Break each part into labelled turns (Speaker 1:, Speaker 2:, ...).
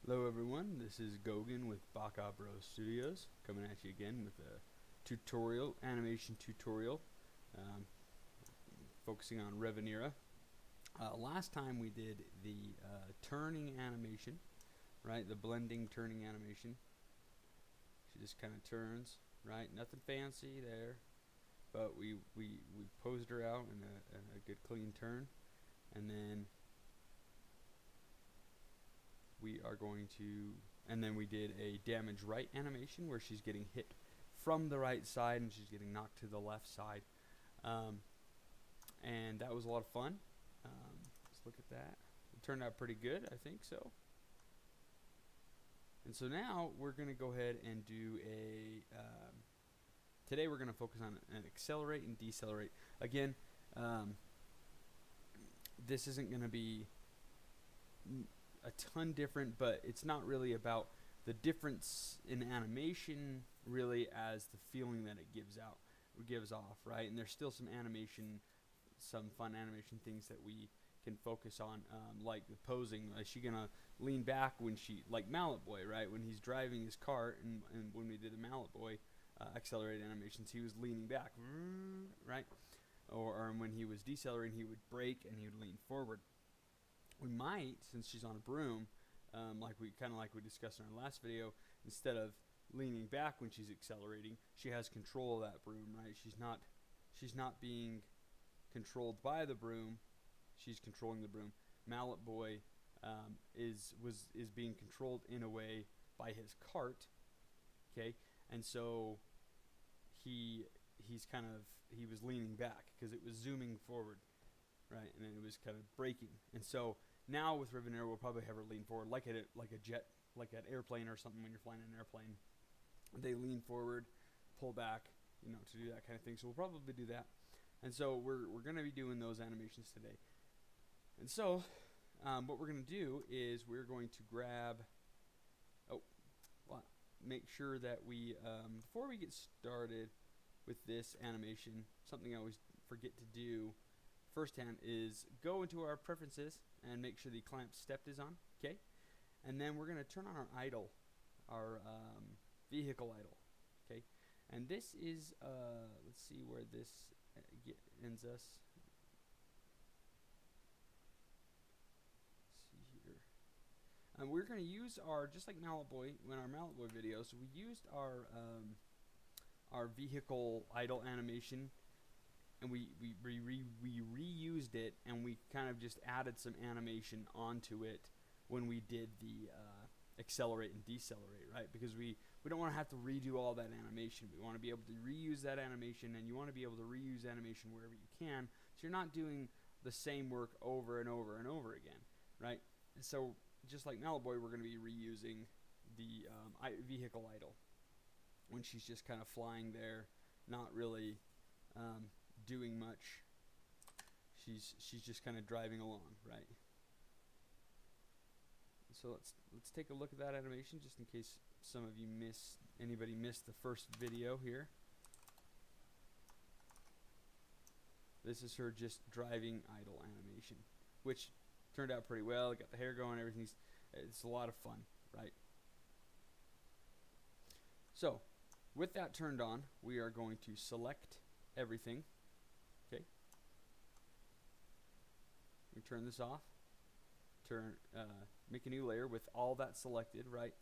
Speaker 1: Hello everyone, this is Gogan with Baka Studios, coming at you again with a animation tutorial, focusing on Revinera. Last time we did the turning animation, right, the blending turning animation. She just kind of turns, right, nothing fancy there, but we posed her out in a good clean turn, and then we are going to, and then we did a damage right animation where she's getting hit from the right side and she's getting knocked to the left side, and that was a lot of fun. Let's look at that. It turned out pretty good, I think so. And so now we're going to go ahead and do a today we're going to focus on an accelerate and decelerate. Again, this isn't going to be a ton different, but it's not really about the difference in animation really as the feeling that it gives off, right? And there's still some fun animation things that we can focus on, like the posing. Is she gonna lean back when she, like Mallet Boy, right? When he's driving his cart, and when we did the Mallet Boy accelerated animations, he was leaning back, right? Or when he was decelerating, he would brake and he would lean forward. We might, since she's on a broom, like we discussed in our last video, instead of leaning back when she's accelerating, she has control of that broom, right? She's not being controlled by the broom, she's controlling the broom. Mallet Boy is being controlled in a way by his cart, okay? And so he was leaning back because it was zooming forward, right? And then it was kind of braking. And so now with Revinera, we'll probably have her lean forward like a jet, like an airplane or something. When you're flying an airplane, they lean forward, pull back, to do that kind of thing. So we'll probably do that. And so we're going to be doing those animations today. And so what we're going to do is we're going to grab, make sure that we, before we get started with this animation, something I always forget to do firsthand is go into our preferences and make sure the clamp stepped is on, okay? And then we're going to turn on our idle, our vehicle idle, okay? And this is, let's see where this ends us. Let's see here. And we're going to use our, just like Mallet Boy, in our Mallet Boy video, so we used our vehicle idle animation, and we reused it, and we kind of just added some animation onto it when we did the accelerate and decelerate, right? Because we don't want to have to redo all that animation. We want to be able to reuse that animation, and you want to be able to reuse animation wherever you can, so you're not doing the same work over and over and over again, right? And so just like Mallet Boy, we're going to be reusing the vehicle idle when she's just kind of flying there, not really doing much. She's just kind of driving along, right? So let's take a look at that animation, just in case some of you missed the first video here. This is her just driving idle animation, which turned out pretty well. Got the hair going, everything's, it's a lot of fun, right? So with that turned on, we are going to select everything. Okay. We turn this off. Make a new layer with all that selected, right?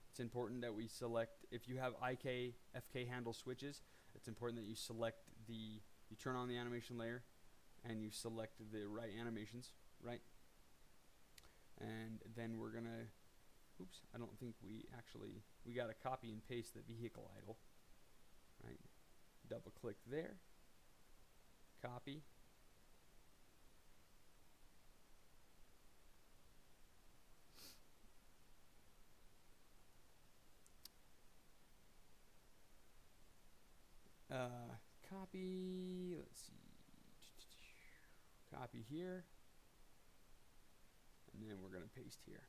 Speaker 1: It's important that we select, if you have IK, FK handle switches, it's important that you turn on the animation layer and you select the right animations, right? And then we're gonna, oops, I don't think we gotta copy and paste the vehicle idle, right? Double click there, copy, copy, let's see, copy here, and then we're going to paste here.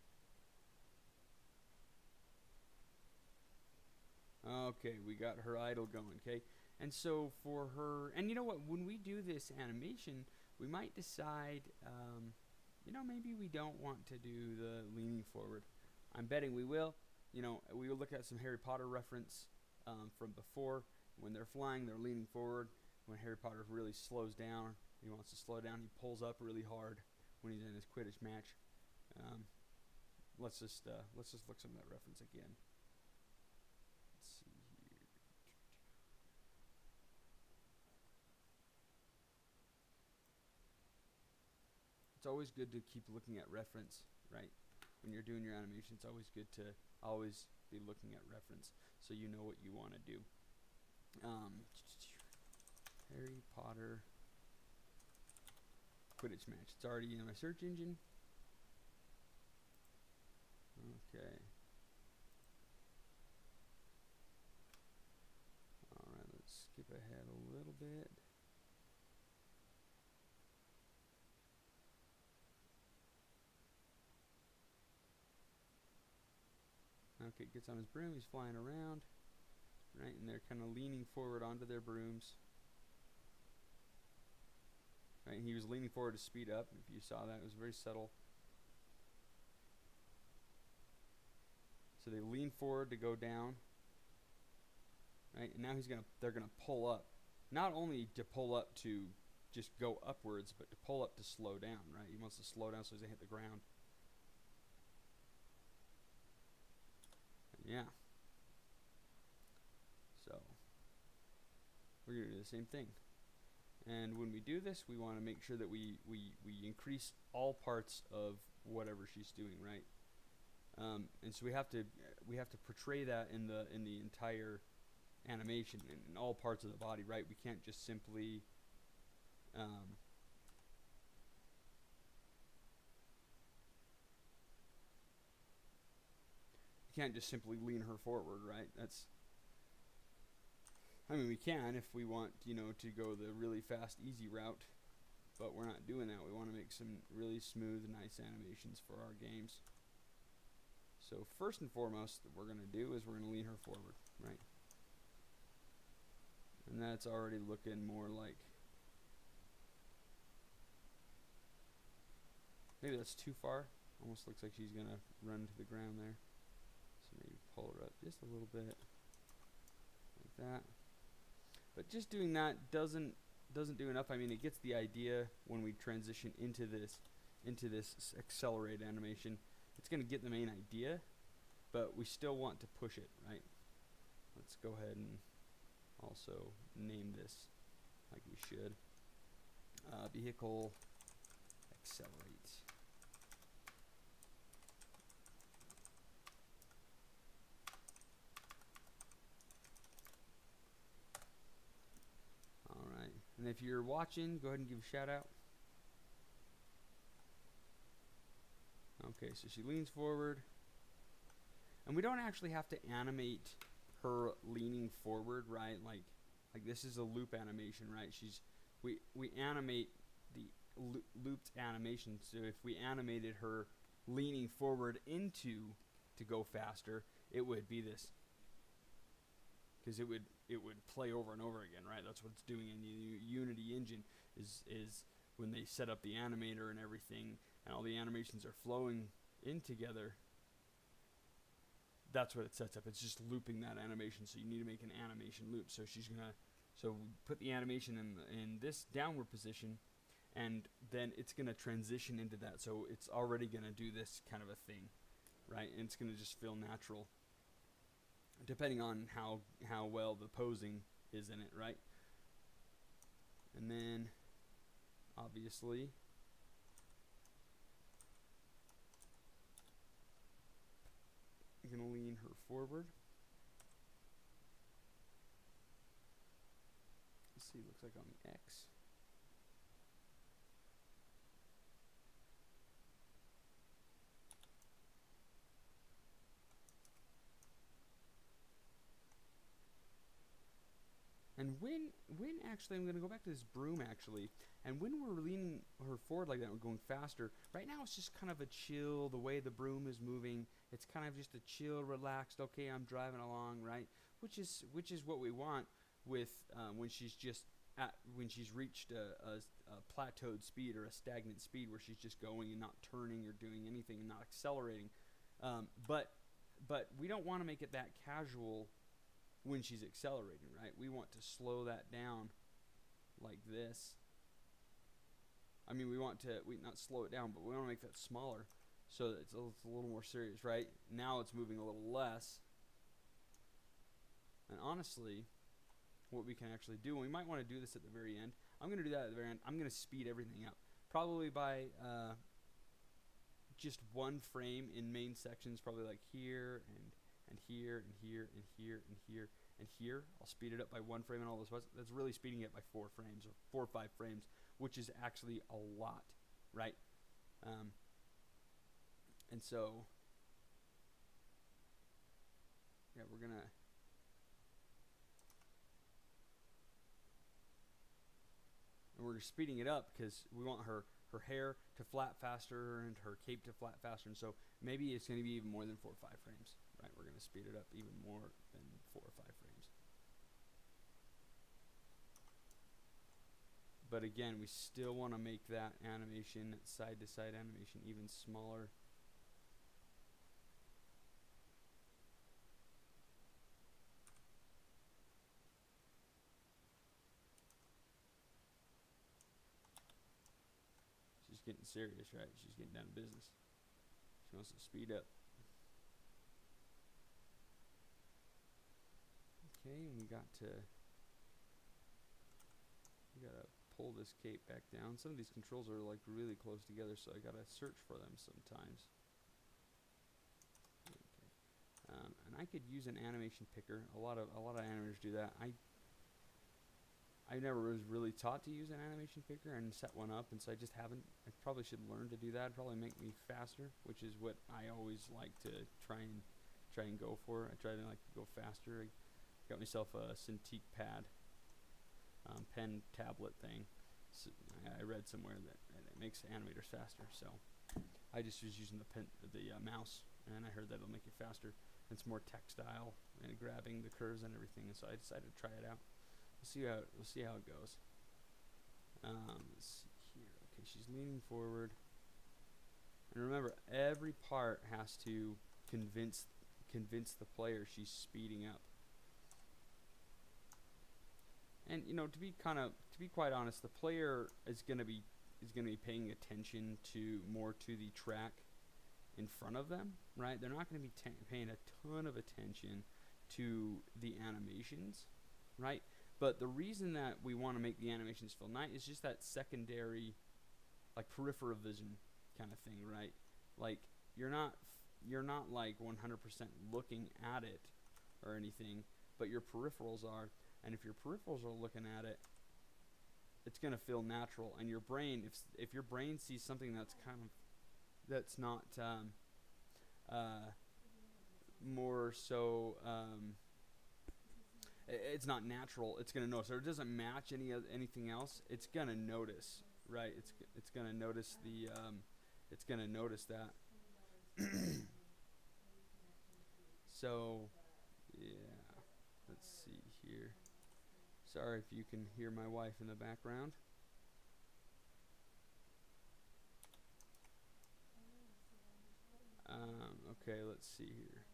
Speaker 1: Okay, we got her idle going, okay? And so for her, and you know what, when we do this animation, we might decide, maybe we don't want to do the leaning forward. I'm betting we will. You know, we will look at some Harry Potter reference from before. When they're flying, they're leaning forward. When Harry Potter really slows down, he wants to slow down, he pulls up really hard when he's in his Quidditch match. Let's just look some of that reference again. Let's see here. It's always good to keep looking at reference, right? When you're doing your animation, it's always good to always be looking at reference so you know what you want to do. Harry Potter Quidditch match. It's already in my search engine. Okay. Alright, let's skip ahead a little bit. Okay, gets on his broom, he's flying around. Right, and they're kind of leaning forward onto their brooms. Right, and he was leaning forward to speed up. If you saw that, it was very subtle. So they lean forward to go down. Right, and now they're gonna pull up. Not only to pull up to just go upwards, but to pull up to slow down. Right, he wants to slow down so he doesn't hit the ground. Yeah. So we're going to do the same thing. And when we do this, we want to make sure that we increase all parts of whatever she's doing, right? And so we have to portray that in the entire animation in all parts of the body, right? We can't just simply lean her forward, right? I mean, we can if we want, to go the really fast, easy route, but we're not doing that. We want to make some really smooth, nice animations for our games. So first and foremost, what we're going to do is we're going to lean her forward, right? And that's already looking more like, maybe that's too far. Almost looks like she's going to run to the ground there. So maybe pull her up just a little bit, like that. But just doing that doesn't do enough. I mean, it gets the idea when we transition into this accelerated animation. It's going to get the main idea, but we still want to push it, right? Let's go ahead and also name this like we should. Vehicle accelerate. Alright, and if you're watching, go ahead and give a shout out. Okay, so she leans forward. And we don't actually have to animate her leaning forward, right? Like this is a loop animation, right? We animate the looped animation. So if we animated her leaning forward to go faster, it would be this. Because it would play over and over again, right? That's what it's doing in the Unity engine is when they set up the animator and everything, and all the animations are flowing in together. That's what it sets up. It's just looping that animation, so you need to make an animation loop. So we put the animation in this downward position, and then it's gonna transition into that. So it's already gonna do this kind of a thing, right? And it's gonna just feel natural, depending on how well the posing is in it, right? And then, obviously, I'm going to lean her forward. Let's see, looks like on the X. And when actually, I'm going to go back to this broom actually, and when we're leaning her forward like that, we're going faster. Right now it's just kind of a chill, the way the broom is moving, it's kind of just a chill, relaxed, okay, I'm driving along, right? Which is what we want with when she's reached a plateaued speed or a stagnant speed where she's just going and not turning or doing anything and not accelerating. But we don't want to make it that casual when she's accelerating, right? We want to slow that down like this. I mean, we not slow it down, but we want to make that smaller so that it's a little more serious, right? Now it's moving a little less. And honestly, what we can actually do, and we might want to do this at the very end. I'm going to do that at the very end. I'm going to speed everything up. Probably by just one frame in main sections, probably like here and here and here and here and here and here. I'll speed it up by one frame and all those. That's really speeding it by 4 frames or 4 or 5 frames, which is actually a lot, right? And so, yeah, we're gonna. And we're speeding it up because we want her hair to flap faster and her cape to flap faster, and so maybe it's going to be even more than 4 or 5 frames, right? We're going to speed it up even more than 4 or 5 frames. But again, we still want to make that animation, side-to-side animation, even smaller. She's getting serious, right? She's getting down to business. She wants to speed up. Okay, and we gotta pull this cape back down. Some of these controls are like really close together, so I gotta search for them sometimes. Okay. And I could use an animation picker. A lot of animators do that. I never was really taught to use an animation picker and set one up, and so I just haven't. I probably should learn to do that. It'd probably make me faster, which is what I always like to try and go for. I try to like to go faster. I got myself a Cintiq pad, pen tablet thing. So I read somewhere that it makes animators faster, so I just was using the mouse, and I heard that it'll make it faster. It's more textile and grabbing the curves and everything, and so I decided to try it out. We'll see how it goes. Let's see here. Okay, she's leaning forward, and remember, every part has to convince the player she's speeding up. And you know, to be quite honest, the player is gonna be paying attention more to the track in front of them, right? They're not gonna be paying a ton of attention to the animations, right? But the reason that we want to make the animations feel nice is just that secondary, like peripheral vision kind of thing, right? Like you're not like 100% looking at it or anything, but your peripherals are. And if your peripherals are looking at it, it's gonna feel natural. And your brain, if your brain sees something that's not more so. It's not natural. It's gonna notice, or it doesn't match anything else. It's gonna notice, right? It's gonna notice the it's gonna notice that. So yeah, let's see here. Sorry if you can hear my wife in the background. Okay, let's see here.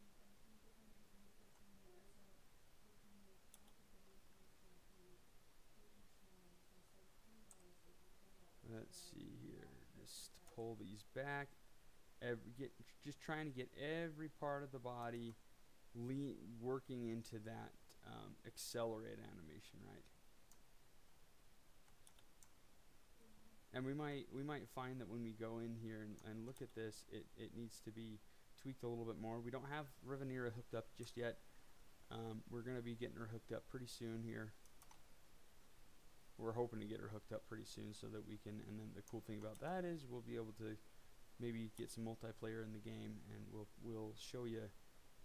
Speaker 1: Let's see here. Just pull these back. Just trying to get every part of the body working into that accelerate animation, right? And we might find that when we go in here and look at this, it needs to be tweaked a little bit more. We don't have Revinera hooked up just yet. We're going to be getting her hooked up pretty soon here. We're hoping to get her hooked up pretty soon so that we can, and then the cool thing about that is we'll be able to maybe get some multiplayer in the game, and we'll show you,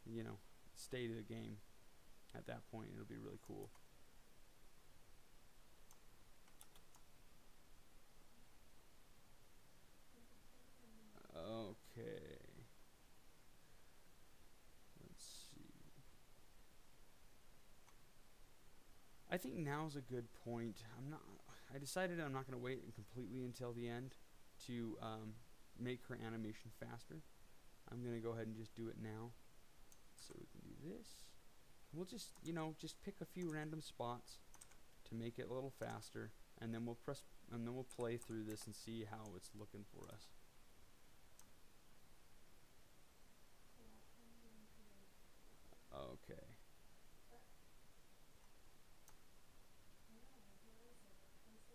Speaker 1: you know, state of the game at that point. It'll be really cool. Okay. Let's see. I think now's a good point. I decided I'm not going to wait completely until the end to make her animation faster. I'm going to go ahead and just do it now. So we can do this. We'll just, just pick a few random spots to make it a little faster, and then we'll play through this and see how it's looking for us. Okay.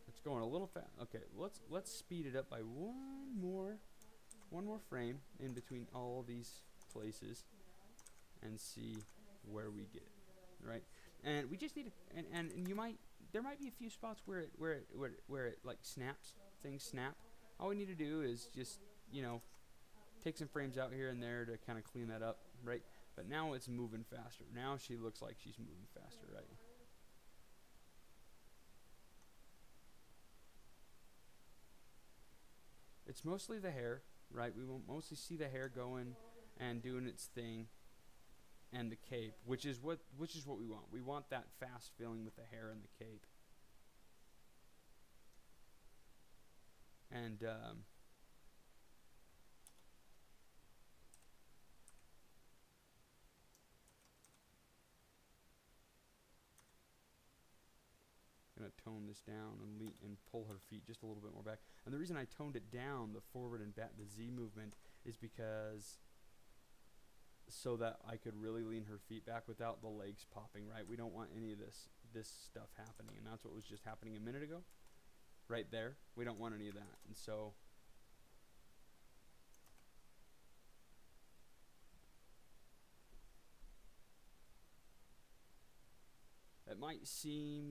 Speaker 1: It's going a little fast. Okay, let's speed it up by one more frame in between all these places and see where we get, right? And we just need to, and there might be a few spots where it like snaps, things snap. All we need to do is just, take some frames out here and there to kind of clean that up, right? But now it's moving faster. Now she looks like she's moving faster, right? It's mostly the hair, right? We will mostly see the hair going and doing its thing, and the cape, which is what we want. We want that fast feeling with the hair and the cape. And gonna tone this down and pull her feet just a little bit more back. And the reason I toned it down, the forward and back, the Z movement, is because so that I could really lean her feet back without the legs popping, right? We don't want any of this stuff happening, and that's what was just happening a minute ago. Right there. We don't want any of that. And so it might seem,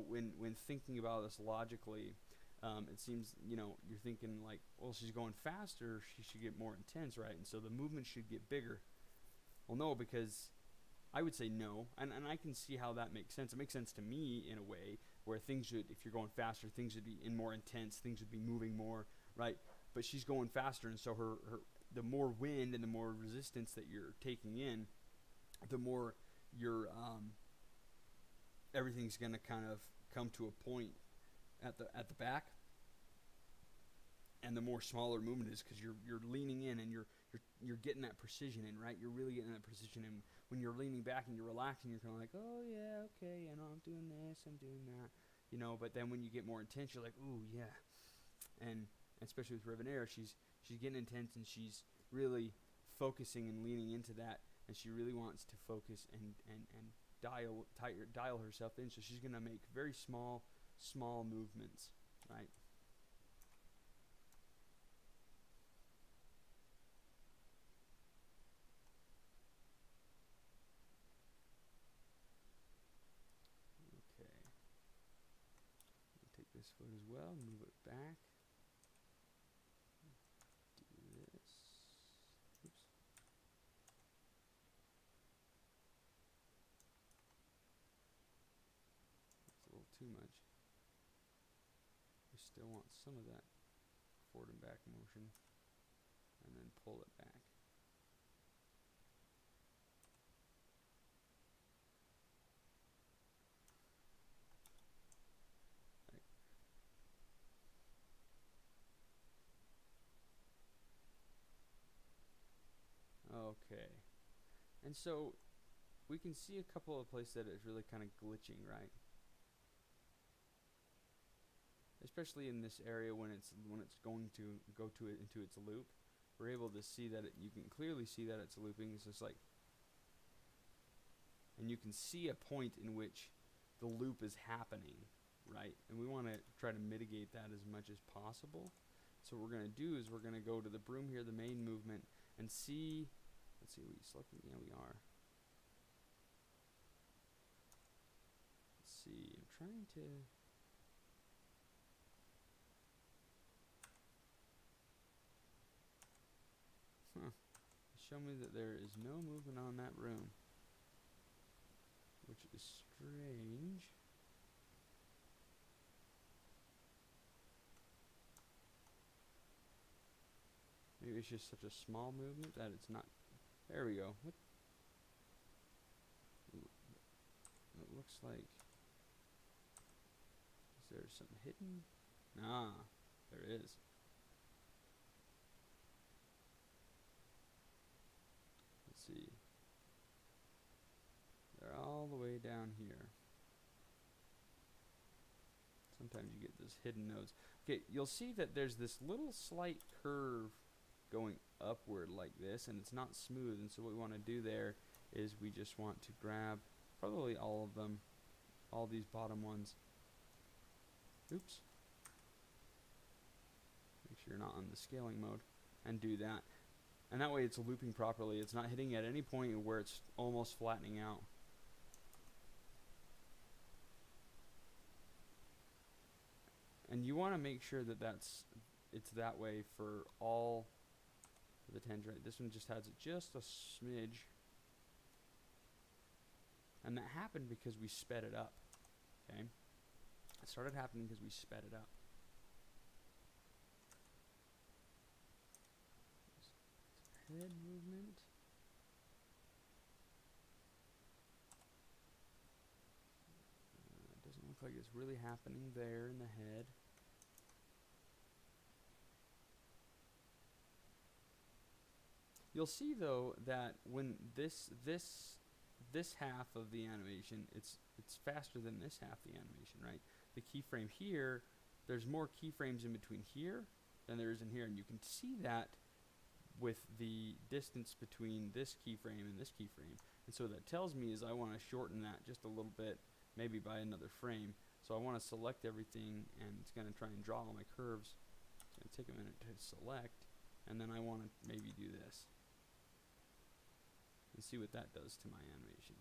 Speaker 1: when thinking about this logically, it seems, you're thinking like, well, she's going faster, she should get more intense, right? And so the movement should get bigger. Well, no, because I would say no, and I can see how that makes sense. It makes sense to me in a way where things should, if you're going faster, things should be more intense, things would be moving more, right? But she's going faster, and so the more wind and the more resistance that you're taking in, the more your everything's going to kind of come to a point at the back, and the more smaller movement is because you're leaning in and you're getting that precision in, right? You're really getting that precision in. When you're leaning back and you're relaxing, you're kind of like, oh yeah, okay, I'm doing this, I'm doing that, But then when you get more intense, you're like, ooh yeah, and especially with Revinera, she's getting intense and she's really focusing and leaning into that, and she really wants to focus and dial herself in. So she's gonna make very small movements, right? Take this foot as well, move it back. Do this. Oops. That's a little too much. We still want some of that forward and back motion, and then pull it back. Okay, and so we can see a couple of places that it's really kind of glitching, right? Especially in this area when it's going to go into its loop, we're able to see that you can clearly see that it's looping. It's just like, and you can see a point in which the loop is happening, right? And we want to try to mitigate that as much as possible. So what we're going to do is we're going to go to the broom here, the main movement, and see. Let's see, are we selecting? Yeah, we are. Let's see, I'm trying to. Show me that there is no movement on that room, which is strange. Maybe it's just such a small movement that it's not. There we go. What? It looks like. Is there something hidden? Nah, there is. sometimes you get those hidden nodes. Okay, you'll see that there's this little slight curve going upward like this, and it's not smooth. And so what we want to do there is we just want to grab probably all of them, all these bottom ones. Oops. Make sure you're not on the scaling mode, and do that. And that way it's looping properly. It's not hitting at any point where it's almost flattening out. And you want to make sure that it's that way for all of the tangent. This one just has it just a smidge. And that happened because we sped it up. Okay? It started happening because we sped it up. Head movement. It doesn't look like it's really happening there in the head. You'll see though that when this half of the animation, it's faster than this half of the animation, right? The keyframe here, there's more keyframes in between here than there is in here, and you can see that with the distance between this keyframe and this keyframe. And so what that tells me is I want to shorten that just a little bit, maybe by another frame. So I want to select everything, and it's going to try and draw all my curves. It's going to take a minute to select, and then I want to maybe do this and see what that does to my animation.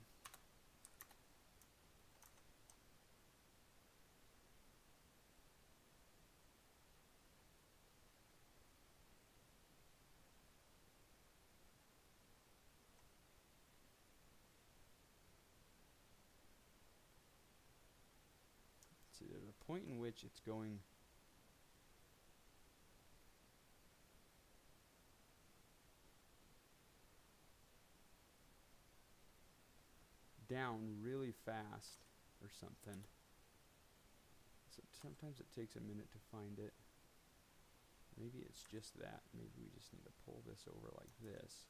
Speaker 1: See, there's a point in which it's going down really fast or something. So sometimes it takes a minute to find it. Maybe it's just that. Maybe we just need to pull this over like this.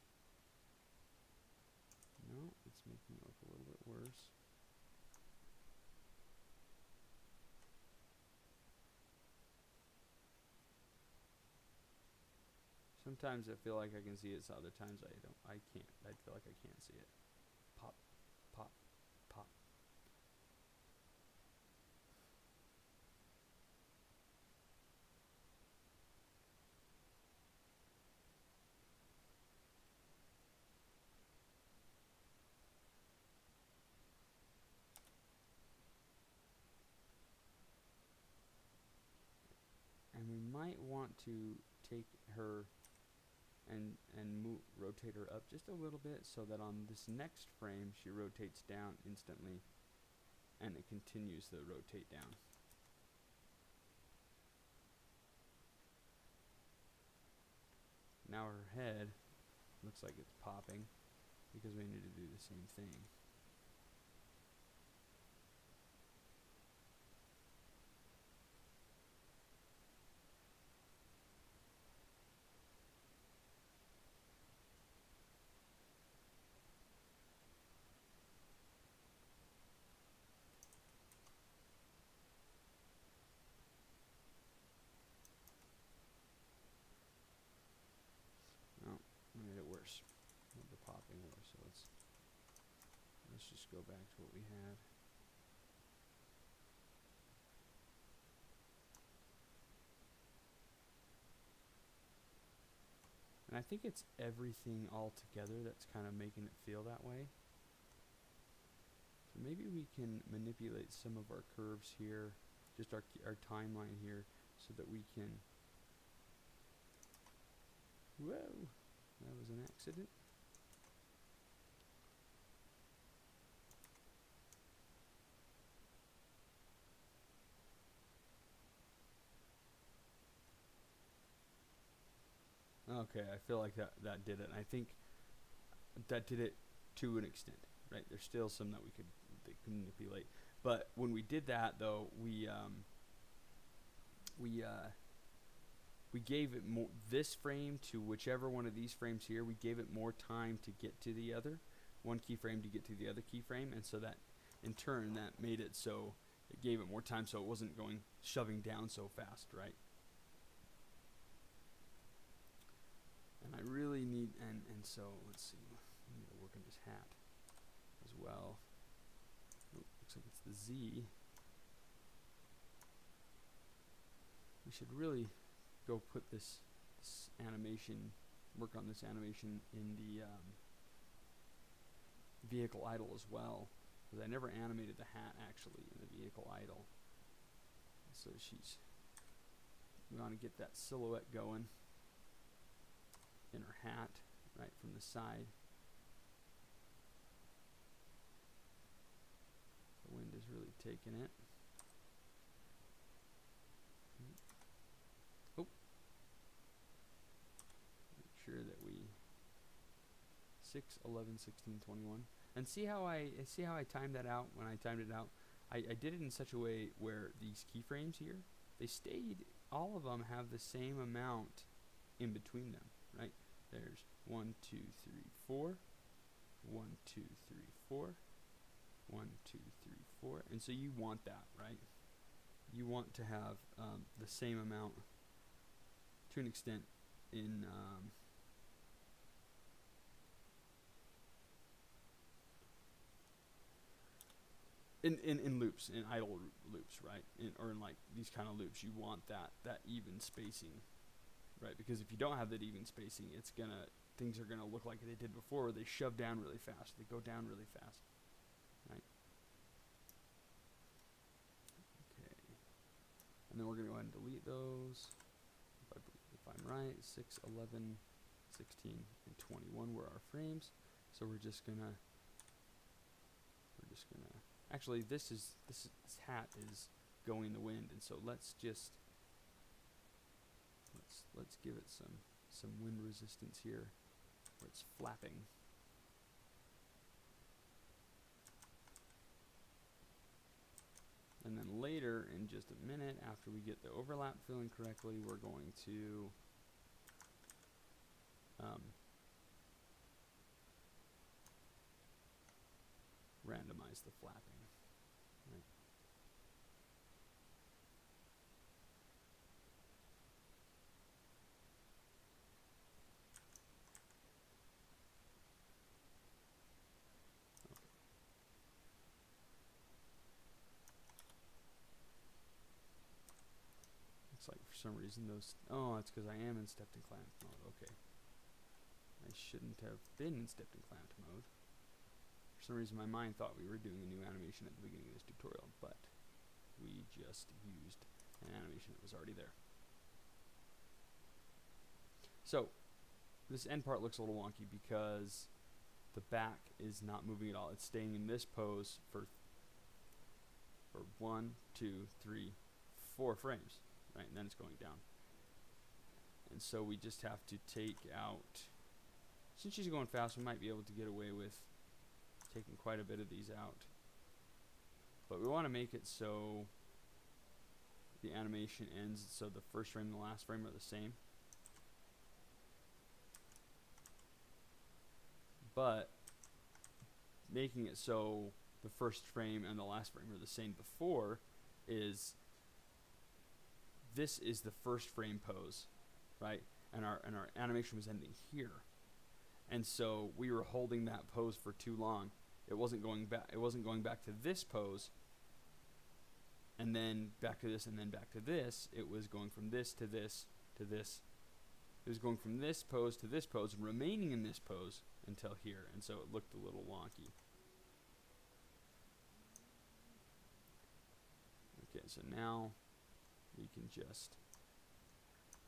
Speaker 1: No, it's making it look a little bit worse. Sometimes I feel like I can see it, so other times I can't. I feel like I can't see it. Pop, pop, pop. And we might want to take her and rotate her up just a little bit, so that on this next frame she rotates down instantly, and it continues to rotate down. Now her head looks like it's popping because we need to do the same thing. Made it worse. Made the popping worse. So let's just go back to what we had. And I think it's everything all together that's kind of making it feel that way. So maybe we can manipulate some of our curves here, just our timeline here, so that we can. Whoa. That was an accident. Okay, I feel like that did it. And I think that did it to an extent, right? There's still some that we could manipulate. But when we did that, though, we gave it more, this frame to whichever one of these frames here, we gave it more time to get to the other, one keyframe to get to the other keyframe, and so that in turn that made it so it gave it more time so it wasn't going shoving down so fast, right? And I really need, and so let's see, I need to work on this hat as well. Oh, looks like it's the Z. We should really go put this animation, work on this animation in the vehicle idle as well, because I never animated the hat actually in the vehicle idle. So we want to get that silhouette going in her hat right from the side. The wind is really taking it. Oh, make sure that we 6, 11, 16, 21. And see how I timed that out. When I timed it out, I did it in such a way where these keyframes here, they stayed, all of them have the same amount in between them, right? There's 1, 2, 3, 4, 1, 2, 3, 4, 1, 2, 3, 4, and so you want that, right? You want to have the same amount to an extent in loops, in idle loops, right? Or in like these kind of loops, you want that even spacing, right? Because if you don't have that even spacing, things are gonna look like they did before, where they shove down really fast, they go down really fast, right? Okay, and then we're gonna go ahead and delete those. If I'm right, 6, 11, 16, and 21 were our frames. So we're just gonna actually this hat is going in the wind, and so let's give it some wind resistance here where it's flapping. And then later, in just a minute, after we get the overlap filling correctly, we're going to randomize the flapping. Right. Okay. Looks like for some reason those, oh, it's because I am in stepped and clamped mode. Okay. I shouldn't have been in stepped and clamped mode. For some reason my mind thought we were doing a new animation at the beginning of this tutorial, but we just used an animation that was already there. So this end part looks a little wonky because the back is not moving at all. It's staying in this pose for 1, 2, 3, 4 frames, right? And then it's going down. And so we just have to take out, since she's going fast, we might be able to get away with taking quite a bit of these out. But we want to make it so the animation ends, so the first frame and the last frame are the same. But making it so the first frame and the last frame are the same before is, this is the first frame pose, right? And our animation was ending here. And so we were holding that pose for too long. It wasn't going back to this pose and then back to this and then back to this. It was going from this to this to this. It was going from this pose to this pose and remaining in this pose until here, and so it looked a little wonky. Okay, so now we can just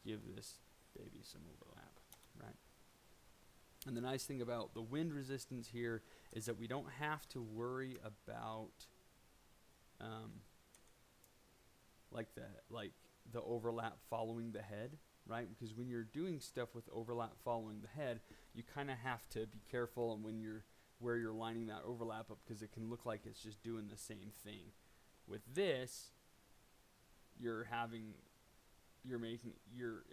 Speaker 1: give this baby some overlap, right? And the nice thing about the wind resistance here is that we don't have to worry about like the overlap following the head, right? Because when you're doing stuff with overlap following the head, you kind of have to be careful and where you're lining that overlap up, because it can look like it's just doing the same thing. With this,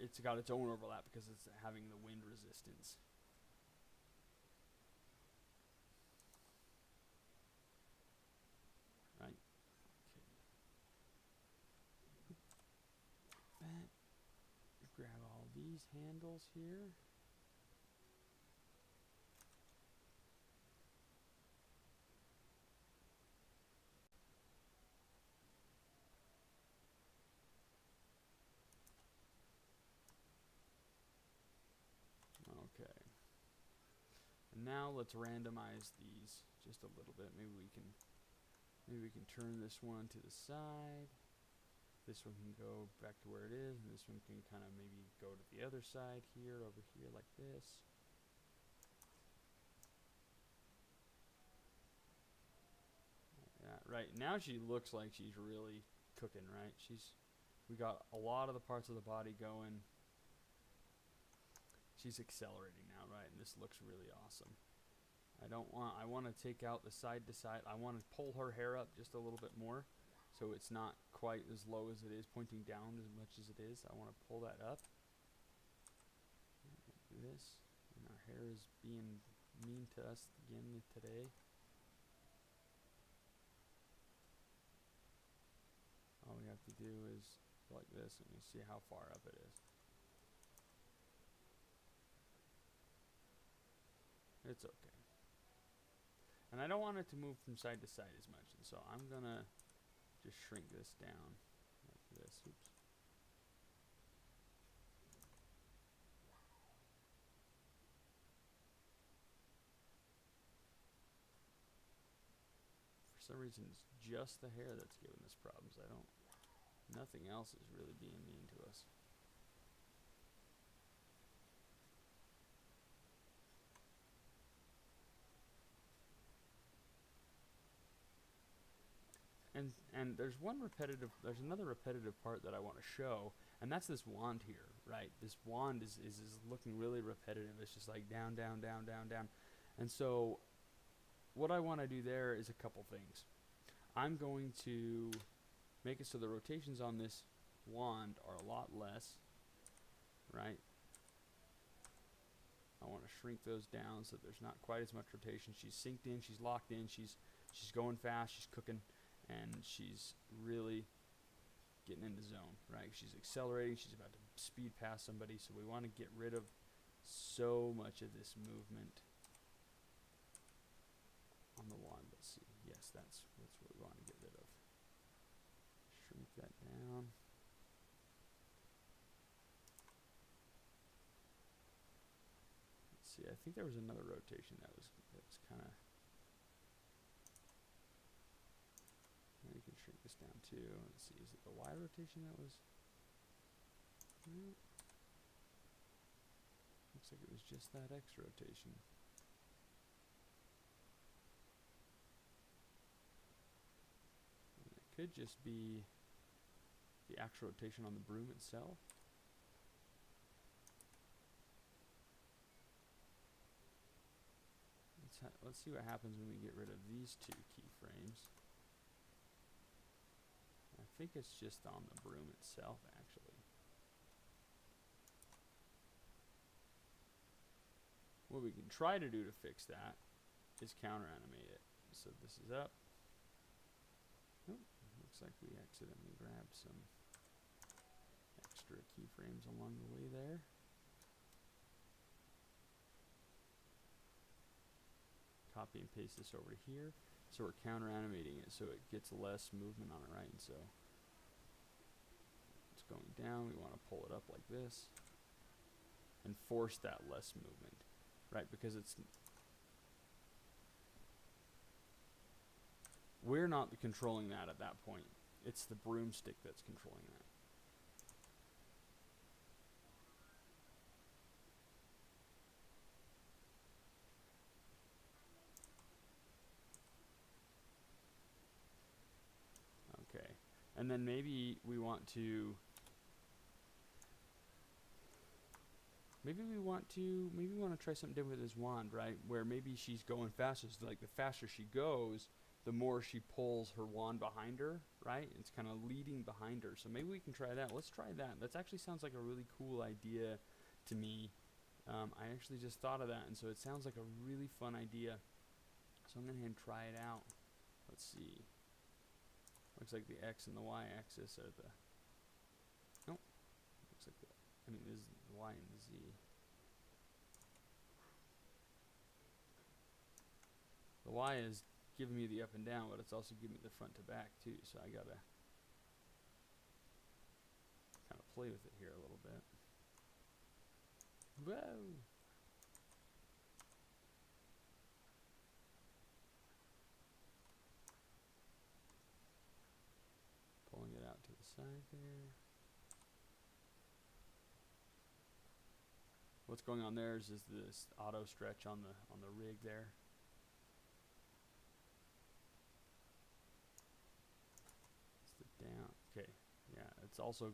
Speaker 1: it's got its own overlap because it's having the wind resistance. Right? Okay. these handles here. Okay. And now let's randomize these just a little bit. Maybe we can turn this one to the side. This one can go back to where it is, and this one can kind of maybe go to the other side here, over here, like this. Yeah, right. Now she looks like she's really cooking, right? We got a lot of the parts of the body going. She's accelerating now, right? And this looks really awesome. I want to take out the side to side. I want to pull her hair up just a little bit more, so it's not quite as low as it is, pointing down as much as it is. I want to pull that up. Do this. And our hair is being mean to us again today. All we have to do is like this, and we see how far up it is. It's okay. And I don't want it to move from side to side as much, and so I'm gonna just shrink this down like this. Oops. For some reason, it's just the hair that's giving us problems. Nothing else is really being mean to us. And there's another repetitive part that I want to show, and that's this wand here, right? This wand is looking really repetitive. It's just like down, down, down, down, down. And so what I want to do there is a couple things. I'm going to make it so the rotations on this wand are a lot less, right? I want to shrink those down so there's not quite as much rotation. She's synced in, she's locked in, she's going fast, she's cooking, and she's really getting into zone, right? She's accelerating, she's about to speed past somebody, so we want to get rid of so much of this movement on the wand. Let's see. Yes, that's what we want to get rid of. Shrink that down. Let's see. I think there was another rotation that was kind of. You can shrink this down too. Let's see. Is it the Y rotation that was? Looks like it was just that X rotation. And it could just be the actual rotation on the broom itself. Let's see what happens when we get rid of these two keyframes. I think it's just on the broom itself, actually. What we can try to do to fix that is counter animate it. So this is up. Oh, looks like we accidentally grabbed some extra keyframes along the way there. Copy and paste this over to here. So we're counter animating it so it gets less movement on it, right? And so it's going down. We want to pull it up like this and force that less movement, right? Because we're not controlling that at that point. It's the broomstick that's controlling that. Okay, and then maybe we want to try something different with this wand, right? Where maybe she's going faster. So like the faster she goes, the more she pulls her wand behind her, right? It's kind of leading behind her. So maybe we can try that. Let's try that. That actually sounds like a really cool idea to me. I actually just thought of that, and so it sounds like a really fun idea. So I'm going to go ahead and try it out. Let's see. Looks like the X and the Y axis are the... Nope. Looks like the... I mean, this is the Y and The Y is giving me the up and down, but it's also giving me the front to back too. So I gotta kind of play with it here a little bit. Whoa! Pulling it out to the side there. What's going on there is this auto stretch on the rig there. It's the down. Okay, yeah, it's also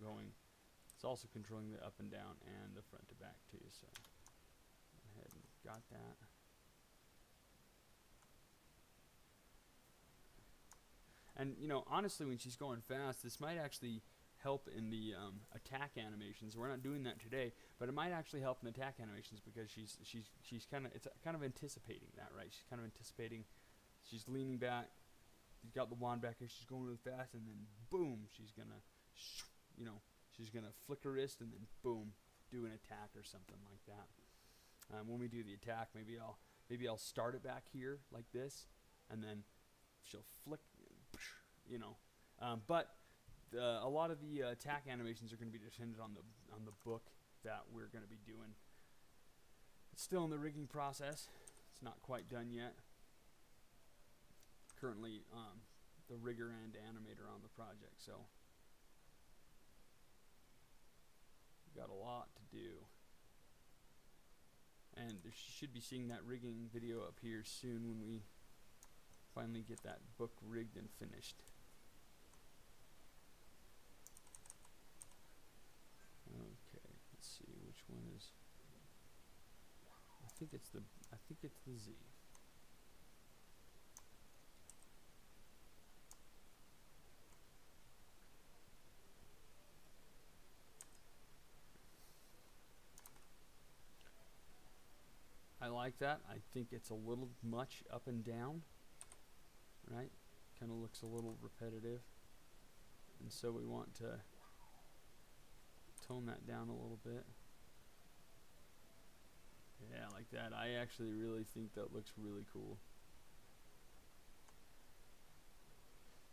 Speaker 1: controlling the up and down and the front to back too. So go ahead and got that. And you know, honestly, when she's going fast, this might actually help in the attack animations. We're not doing that today, but it might actually help in the attack animations because she's kind of anticipating that, right? She's kind of anticipating. She's leaning back. She's got the wand back here. She's going really fast, and then boom, she's gonna, you know, she's gonna flick her wrist, and then boom, do an attack or something like that. When we do the attack, maybe I'll start it back here like this, and then she'll flick, you know, but. A lot of the attack animations are going to be dependent on the book that we're going to be doing. It's still in the rigging process. It's not quite done yet. Currently, the rigger and animator on the project, so we've got a lot to do. And you should be seeing that rigging video up here soon when we finally get that book rigged and finished. Okay, let's see which one is. I think it's the Z. I like that. I think it's a little much up and down, right? Kind of looks a little repetitive, and so we want to tone that down a little bit. Yeah, like that. I actually really think that looks really cool.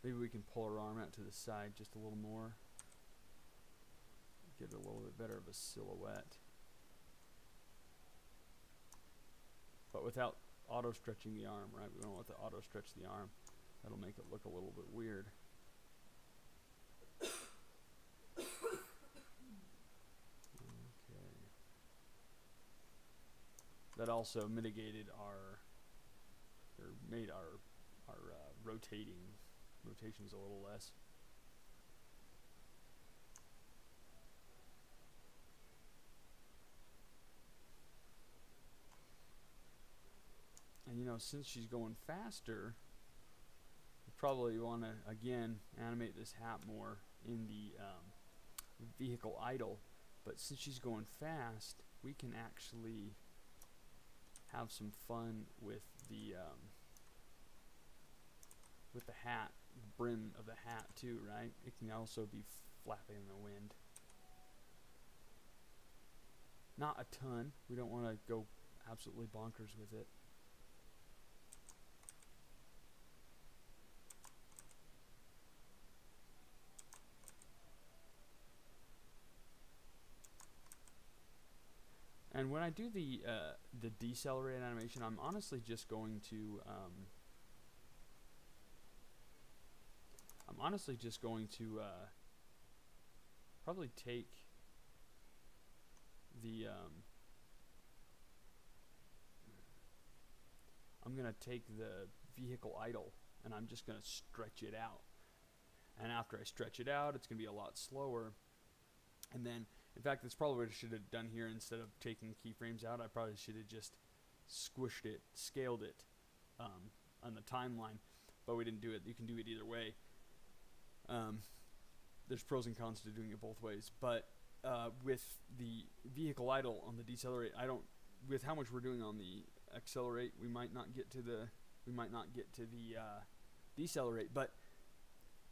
Speaker 1: Maybe we can pull her arm out to the side just a little more. Get a little bit better of a silhouette. But without auto stretching the arm, right? We don't want to auto stretch the arm. That'll make it look a little bit weird. That also mitigated made our rotations a little less. And you know, since she's going faster, we probably want to again animate this hat more in the vehicle idle. But since she's going fast, we can actually have some fun with the hat, the brim of the hat too, right? It can also be flapping in the wind. Not a ton. We don't want to go absolutely bonkers with it. And when I do the decelerate animation, I'm honestly just going to probably take the I'm gonna take the vehicle idle and I'm just gonna stretch it out. And after I stretch it out, it's gonna be a lot slower. And then, in fact, that's probably what I should have done here. Instead of taking keyframes out, I probably should have just squished it, scaled it on the timeline. But we didn't do it. You can do it either way. There's pros and cons to doing it both ways. But with the vehicle idle on the decelerate, with how much we're doing on the accelerate, we might not get to the decelerate. But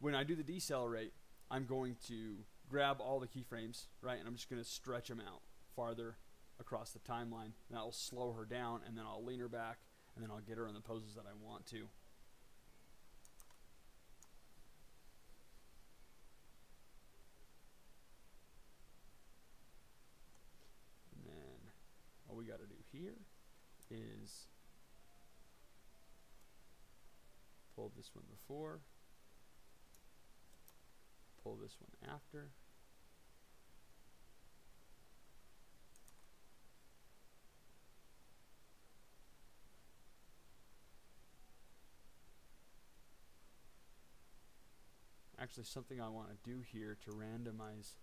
Speaker 1: when I do the decelerate, I'm going to grab all the keyframes, right, and I'm just going to stretch them out farther across the timeline. And that will slow her down, and then I'll lean her back, and then I'll get her in the poses that I want to. And then all we got to do here is pull this one before, pull this one after. Actually, something I want to do here to randomize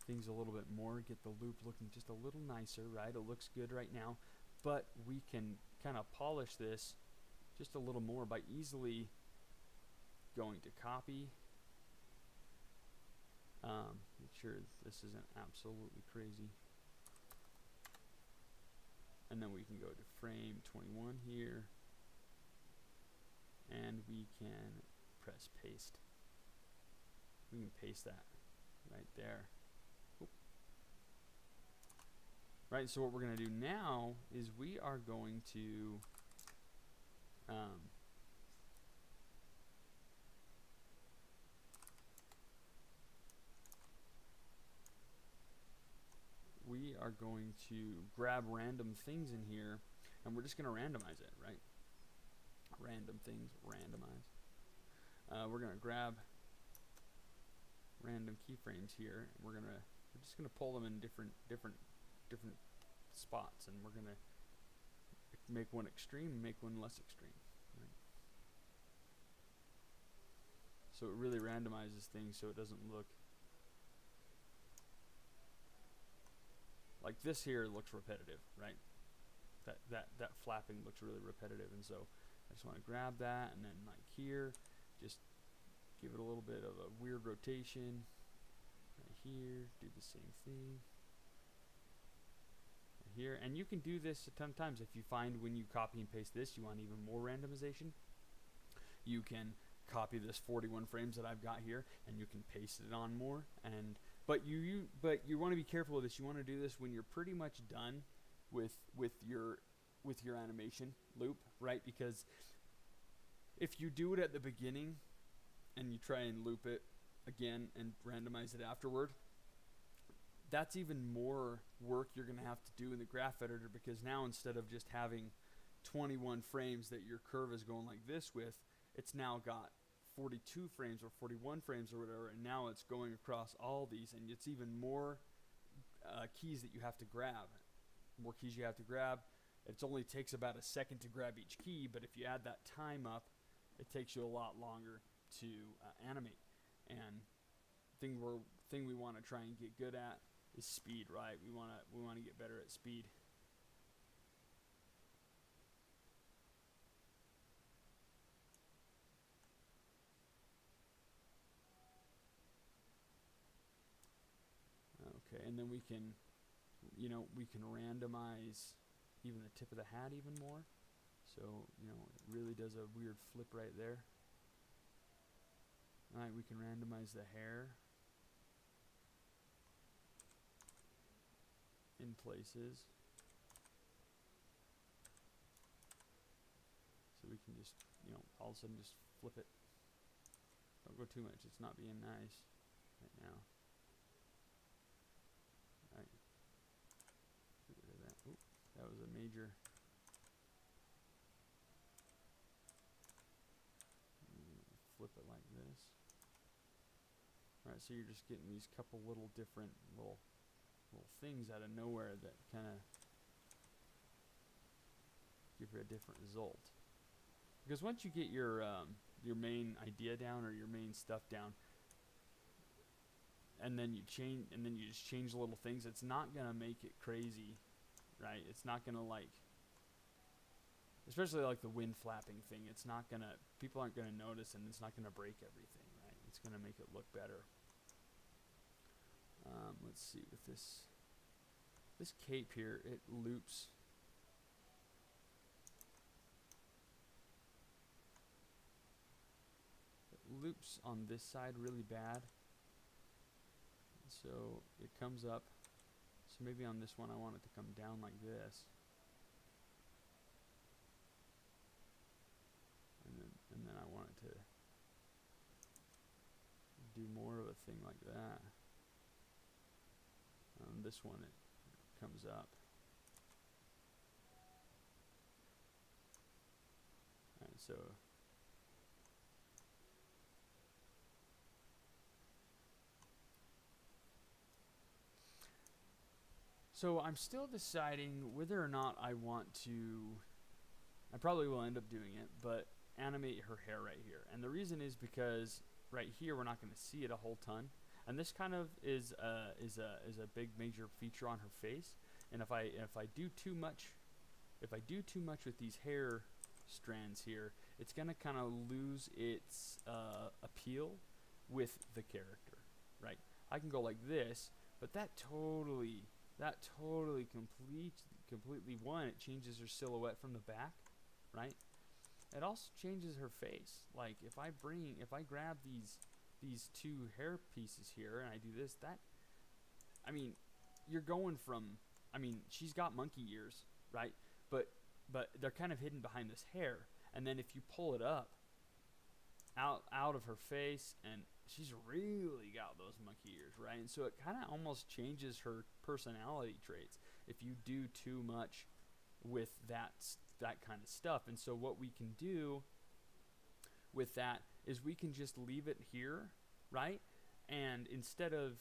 Speaker 1: things a little bit more, get the loop looking just a little nicer, right? It looks good right now, but we can kind of polish this just a little more by easily going to copy. Make sure this isn't absolutely crazy. And then we can go to frame 21 here, and we can press paste. We can paste that right there. Oop. Right, so what we're going to do now is we are going to grab random things in here, and we're just going to randomize it, right? Random things, randomize. We're going to grab random keyframes here, and we're just gonna pull them in different spots, and we're gonna make one extreme and make one less extreme, right? So it really randomizes things so it doesn't look like this. Here looks repetitive, right? That flapping looks really repetitive, and so I just want to grab that, and then like here, just give it a little bit of a weird rotation. Right here, do the same thing. Right here, and you can do this a ton of times. If you find when you copy and paste this, you want even more randomization, you can copy this 41 frames that I've got here, and you can paste it on more. But you want to be careful with this. You want to do this when you're pretty much done with your animation loop, right? Because if you do it at the beginning and you try and loop it again and randomize it afterward, that's even more work you're going to have to do in the graph editor, because now instead of just having 21 frames that your curve is going like this with, it's now got 42 frames or 41 frames or whatever, and now it's going across all these, and it's even more keys that you have to grab. More keys you have to grab. It only takes about a second to grab each key, but if you add that time up, it takes you a lot longer to animate. And thing we want to try and get good at is speed, right? We want to get better at speed. Okay, and then we can randomize even the tip of the hat even more. So, it really does a weird flip right there. Alright, we can randomize the hair in places. So we can just, all of a sudden just flip it. Don't go too much, it's not being nice right now. Alright. Get rid of that. Oop, that was a major. Flip it like this. Alright, so you're just getting these couple little different little things out of nowhere that kind of give you a different result. Because once you get your main idea down, or your main stuff down, and then you just change little things, it's not gonna make it crazy, right? It's not gonna, like, especially like the wind flapping thing, it's not gonna, people aren't gonna notice, and it's not gonna break everything, right? It's gonna make it look better. Let's see, with this cape here, it loops. It loops on this side really bad. So it comes up. So maybe on this one I want it to come down like this. do more of a thing like that. This one, it comes up. Alright, so I'm still deciding whether or not I want to. I probably will end up doing it, but animate her hair right here. And the reason is because right here we're not going to see it a whole ton, and this kind of is a big major feature on her face. And if I do too much, with these hair strands here, it's going to kind of lose its appeal with the character, right? I can go like this, but that totally completely one, it changes her silhouette from the back, right? It also changes her face. Like if I grab these two hair pieces here and I do this, I mean, you're going from, I mean, she's got monkey ears, right? But they're kind of hidden behind this hair. And then if you pull it up out of her face, and she's really got those monkey ears, right? And so it kind of almost changes her personality traits if you do too much with that kind of stuff. And so what we can do with that is we can just leave it here, right? And instead of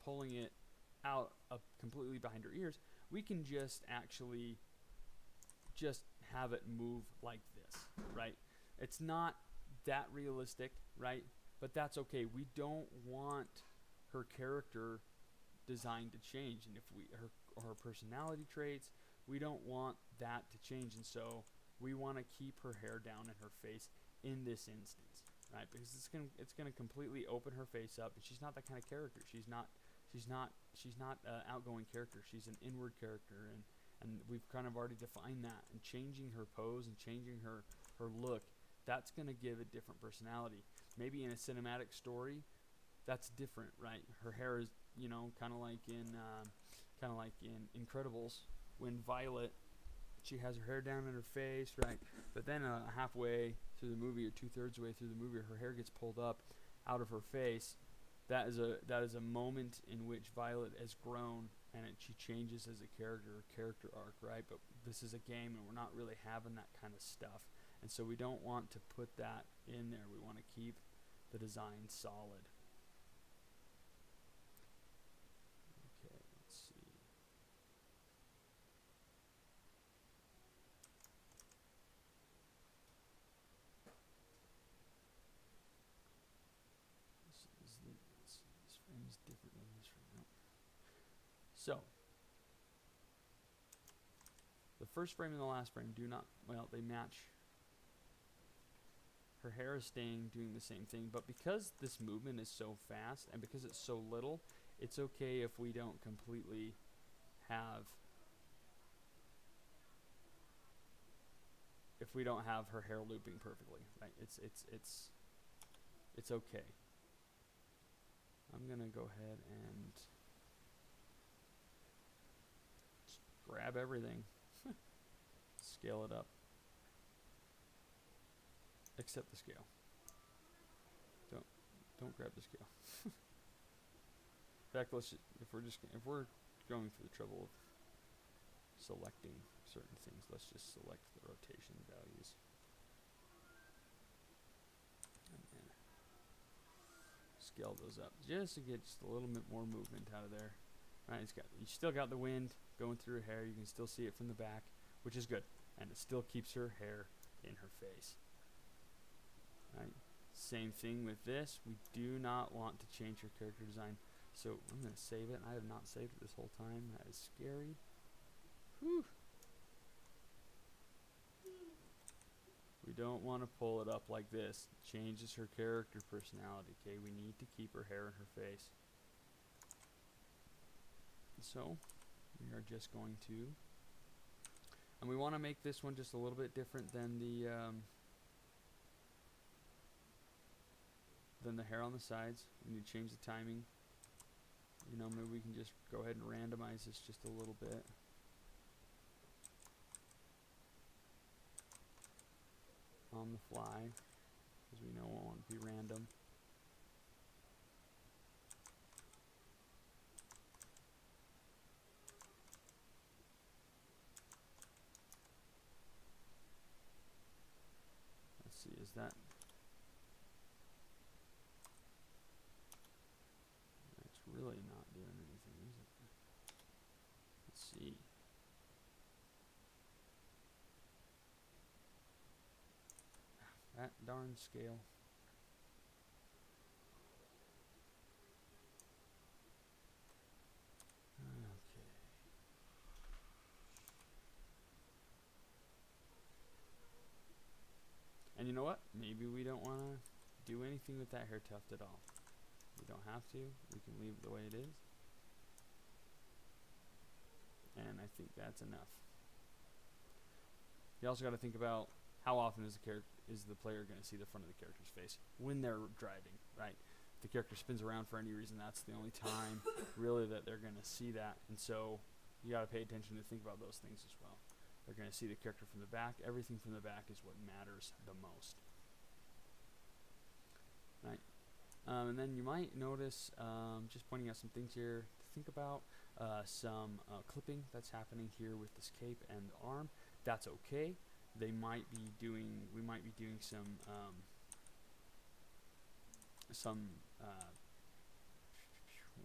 Speaker 1: pulling it out completely behind her ears, we can just actually just have it move like this, right? It's not that realistic, right? But that's okay. We don't want her character design to change, and if her personality traits, we don't want that to change. And so we want to keep her hair down in her face in this instance, right? Because it's gonna completely open her face up, and she's not that kind of character. She's not outgoing character. She's an inward character, and we've kind of already defined that. And changing her pose and changing her look, that's going to give a different personality. Maybe in a cinematic story, that's different, right? Her hair is, kind of like in Incredibles, when Violet, she has her hair down in her face, right? But then halfway through the movie, or 2/3 way through the movie, her hair gets pulled up out of her face. That is a moment in which Violet has grown, and she changes as a character arc, right? But this is a game, and we're not really having that kind of stuff, and so we don't want to put that in there. We want to keep the design solid. Okay, let's see. This frame is different than this frame. No. So, the first frame and the last frame they match. Her hair is staying doing the same thing, but because this movement is so fast and because it's so little, it's okay if we don't completely have her hair looping perfectly, right? It's okay. I'm gonna go ahead and just grab everything, scale it up, except the scale. Don't grab the scale. In fact, if we're going through the trouble of selecting certain things, let's just select the rotation values. And then scale those up just to get just a little bit more movement out of there. Right, you still got the wind going through her hair. You can still see it from the back, which is good, and it still keeps her hair in her face. Right. Same thing with this. We do not want to change her character design. So I'm going to save it. I have not saved it this whole time. That is scary. Whew. We don't want to pull it up like this. It changes her character personality. Okay, we need to keep her hair in her face. So we are just going to, and we want to make this one just a little bit different than the hair on the sides. We need to change the timing. Maybe we can just go ahead and randomize this just a little bit. on the fly, because we know it won't be random. Let's see, is that... It's really not doing anything, is it? Let's see. That darn scale. Okay. And you know what? Maybe we don't want to do anything with that hair tuft at all. We don't have to. We can leave it the way it is. And I think that's enough. You also got to think about how often is the player going to see the front of the character's face when they're driving, right? If the character spins around for any reason, that's the only time really that they're going to see that. And so you got to pay attention to think about those things as well. They're going to see the character from the back. Everything from the back is what matters the most, right? And then you might notice, just pointing out some things here to think about, some clipping that's happening here with this cape and the arm. That's okay. We might be doing some what am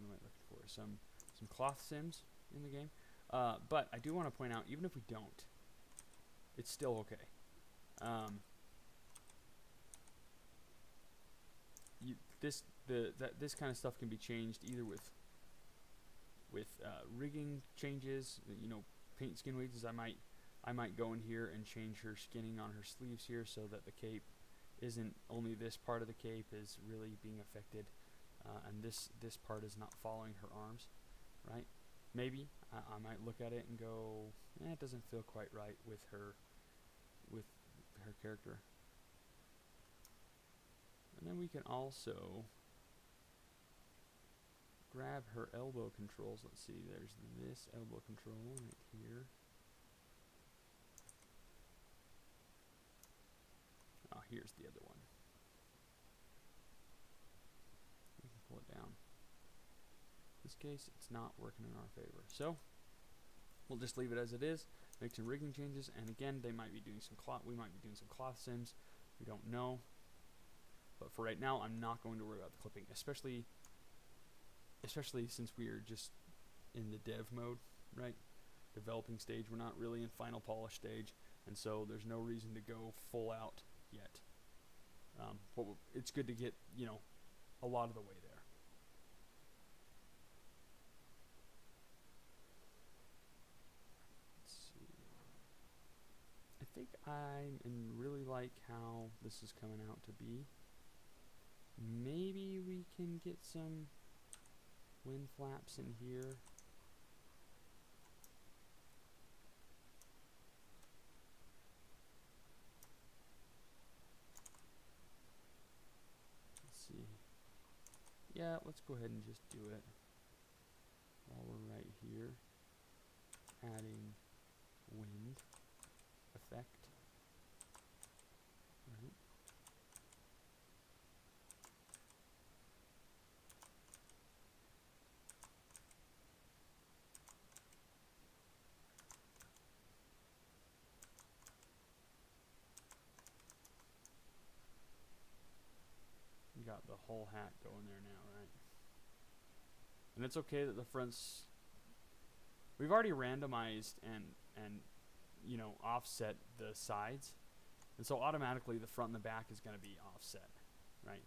Speaker 1: I looking for? Some cloth sims in the game. But I do want to point out, even if we don't, it's still okay. This kind of stuff can be changed either with rigging changes. You know, paint skin wages. I might go in here and change her skinning on her sleeves here so that the cape isn't only this part of the cape is really being affected, and this part is not following her arms, right? Maybe I might look at it and go, it doesn't feel quite right with her character. And then we can also grab her elbow controls. Let's see, there's this elbow control right here. Oh, here's the other one. We can pull it down. In this case, it's not working in our favor. So we'll just leave it as it is, make some rigging changes, and again, they might be doing some cloth. We might be doing some cloth sims. We don't know. But for right now, I'm not going to worry about the clipping, especially since we are just in the dev mode, right? Developing stage. We're not really in final polish stage, and so there's no reason to go full out yet. But it's good to get, a lot of the way there. Let's see. I think I really like how this is coming out to be. Maybe we can get some wind flaps in here. Let's see. Yeah, let's go ahead and just do it while we're right here. Adding wind effect. Right. You got the whole hat going there now, right? And it's okay that the fronts, we've already randomized and offset the sides, and so automatically the front and the back is going to be offset, right?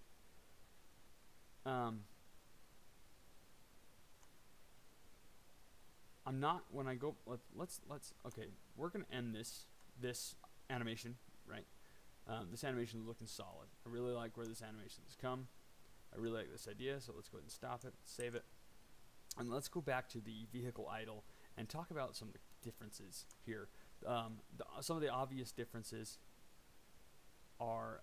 Speaker 1: I'm not, when I go, let's okay, we're going to end this animation, right? This animation is looking solid. I really like where this animation has come. I really like this idea, so let's go ahead and stop it, save it. And let's go back to the vehicle idle and talk about some of the differences here. Some of the obvious differences are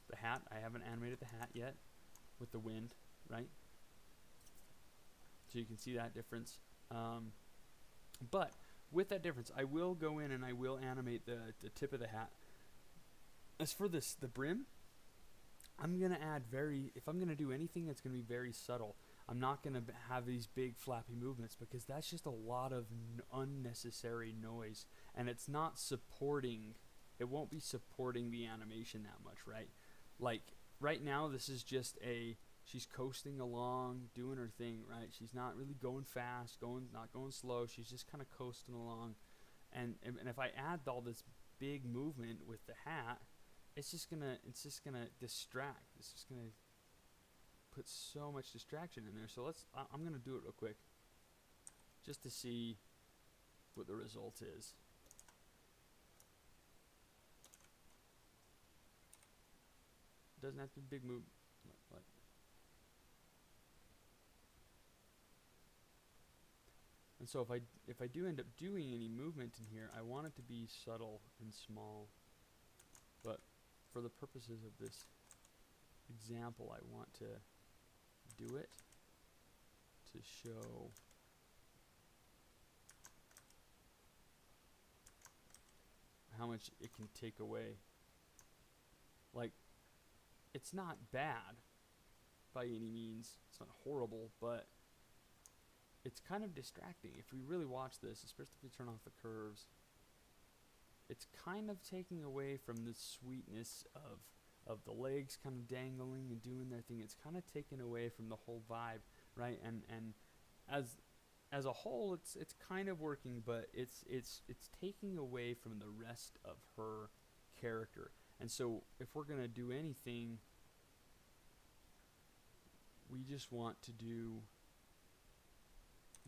Speaker 1: the hat. I haven't animated the hat yet with the wind, right? So you can see that difference. But with that difference, I will go in and I will animate the tip of the hat As for the brim, I'm gonna add if I'm gonna do anything, it's gonna be very subtle. I'm not gonna have these big flappy movements because that's just a lot of unnecessary noise, and it's not supporting. It won't be supporting the animation that much, right? Like right now, this is just she's coasting along, doing her thing, right? She's not really going fast, not going slow. She's just kind of coasting along, and if I add all this big movement with the hat, it's just gonna distract. It's just gonna put so much distraction in there. So I'm gonna do it real quick, just to see what the result is. It doesn't have to be big move. And so if I do end up doing any movement in here, I want it to be subtle and small. But for the purposes of this example, I want to do it to show how much it can take away. Like, it's not bad by any means. It's not horrible, but it's kind of distracting. If we really watch this, especially if we turn off the curves, it's kind of taking away from the sweetness of the legs kind of dangling and doing their thing. It's kind of taken away from the whole vibe, right? And as a whole, it's kind of working, but it's taking away from the rest of her character. And so if we're gonna do anything, we just want to do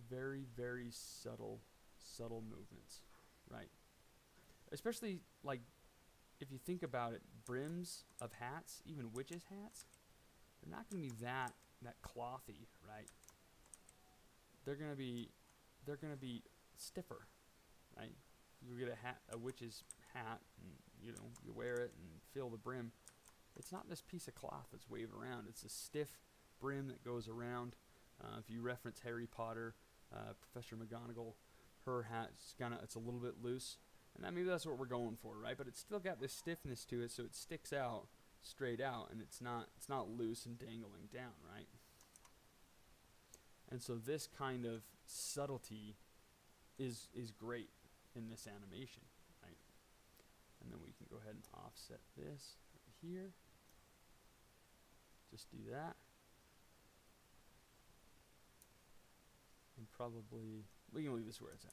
Speaker 1: very, very subtle movements, right? Especially, like, if you think about it, brims of hats, even witches' hats, they're not going to be that clothy, right? They're going to be stiffer, right? You get a witch's hat, and you wear it and feel the brim. It's not this piece of cloth that's waving around. It's a stiff brim that goes around. If you reference Harry Potter, Professor McGonagall, her hat's it's a little bit loose, and maybe that's what we're going for, right? But it's still got this stiffness to it, so it sticks out straight out, and it's not loose and dangling down, right? And so this kind of subtlety is great in this animation, right? And then we can go ahead and offset this right here. Just do that. And probably, we can leave this where it's at.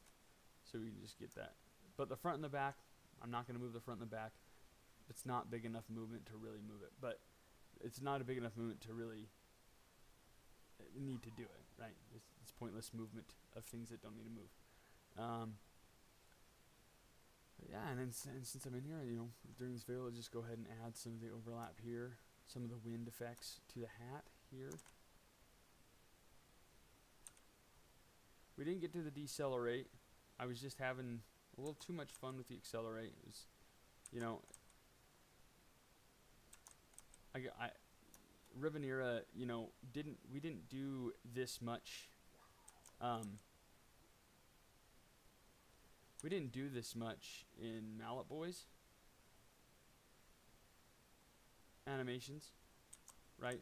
Speaker 1: So we can just get that. But the front and the back, I'm not going to move the front and the back. It's not big enough movement to really move it. But it's not a big enough movement to really need to do it, right? It's pointless movement of things that don't need to move. But yeah, and since I'm in here, during this video, I'll just go ahead and add some of the overlap here, some of the wind effects to the hat here. We didn't get to the decelerate. I was just having a little too much fun with the accelerate. It was, Revinera, we didn't do this much. We didn't do this much in Mallet Boys animations, right?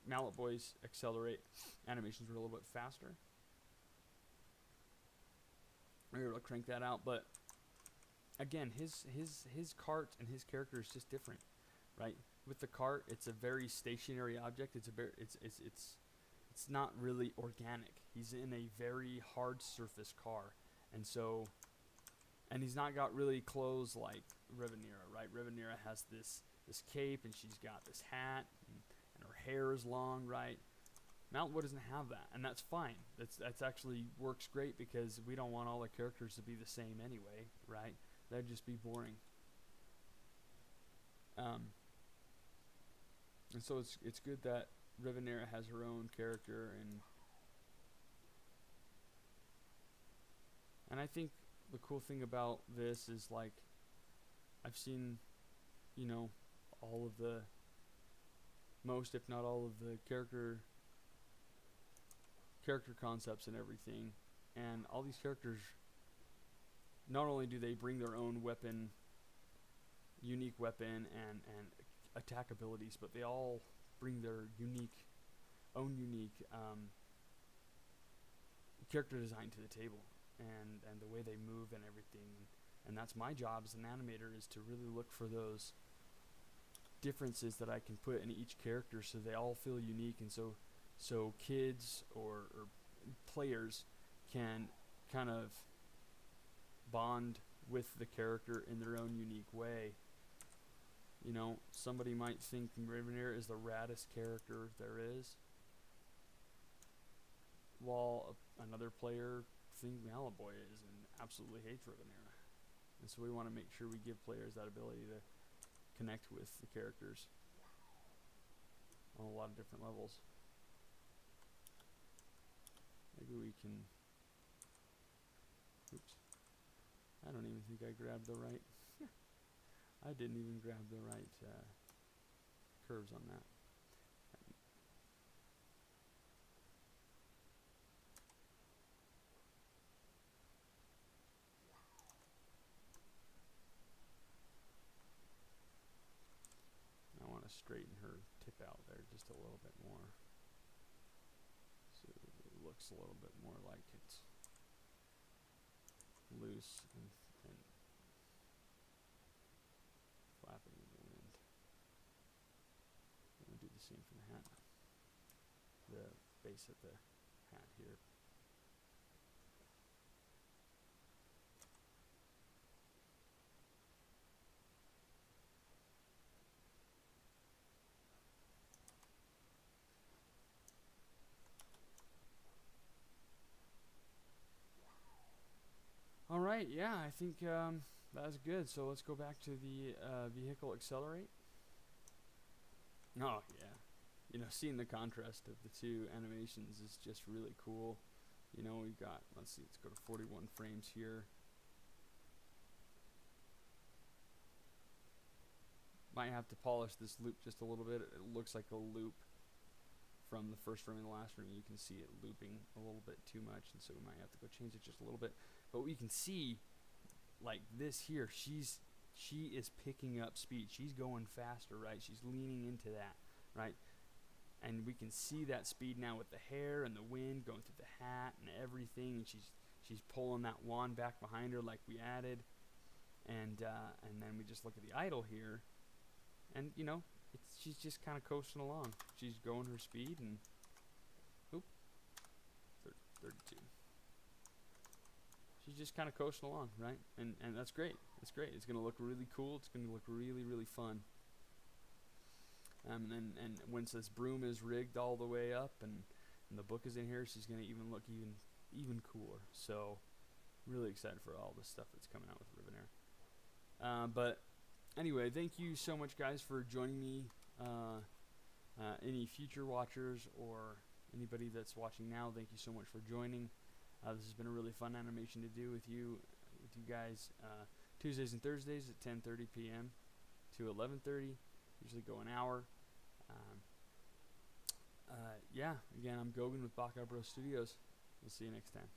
Speaker 1: Mallet Boys accelerate animations were a little bit faster. We were able to crank that out, but again, his cart and his character is just different, right? With the cart, it's a very stationary object. It's not really organic. He's in a very hard surface car, and he's not got really clothes like Revinera, right? Revinera has this cape, and she's got this hat, and her hair is long, right? Mallet doesn't have that, and that's fine. That's actually works great because we don't want all the characters to be the same anyway, right? That'd just be boring. And so it's good that Revinera has her own character, and I think the cool thing about this is, like, I've seen, all of the most, if not all of the character concepts and everything, and all these characters, not only do they bring their own weapon unique weapon and attack abilities, but they all bring their own unique character design to the table, and the way they move and everything. And that's my job as an animator, is to really look for those differences that I can put in each character so they all feel unique, and so kids or players can kind of bond with the character in their own unique way. You know, somebody might think Revinera is the raddest character there is, while another player thinks Malaboy is and absolutely hates Revinera. And so we want to make sure we give players that ability to connect with the characters on a lot of different levels. Maybe we can... Oops. I don't even think I grabbed the right... I didn't even grab the right curves on that. I want to straighten her tip out there just a little bit more, so it looks a little bit more like it's loose and flapping in the wind. I'm going to do the same for the hat. The base of the hat here. All right, yeah, I think that was good. So let's go back to the vehicle accelerate. Oh, yeah. You know, seeing the contrast of the two animations is just really cool. You know, we've got, let's see, let's go to 41 frames here. Might have to polish this loop just a little bit. It looks like a loop from the first frame and the last frame. You can see it looping a little bit too much, and so we might have to go change it just a little bit. But we can see, like this here, she is picking up speed. She's going faster, right? She's leaning into that, right? And we can see that speed now with the hair and the wind going through the hat and everything. And she's pulling that wand back behind her like we added. And then we just look at the idle here, and you know, she's just kind of coasting along. She's going her speed, and oop, 32. She's just kind of coasting along, right? And that's great. That's great. It's going to look really cool. It's going to look really, really fun. And once this broom is rigged all the way up and the book is in here, she's going to even look even cooler. So really excited for all the stuff that's coming out with Revinera. But anyway, thank you so much, guys, for joining me. Any future watchers or anybody that's watching now, thank you so much for joining. This has been a really fun animation to do with you guys. Tuesdays and Thursdays at 10:30 p.m. to 11:30. Usually go an hour. Yeah, again, I'm Gogan with Baka Studios. We'll see you next time.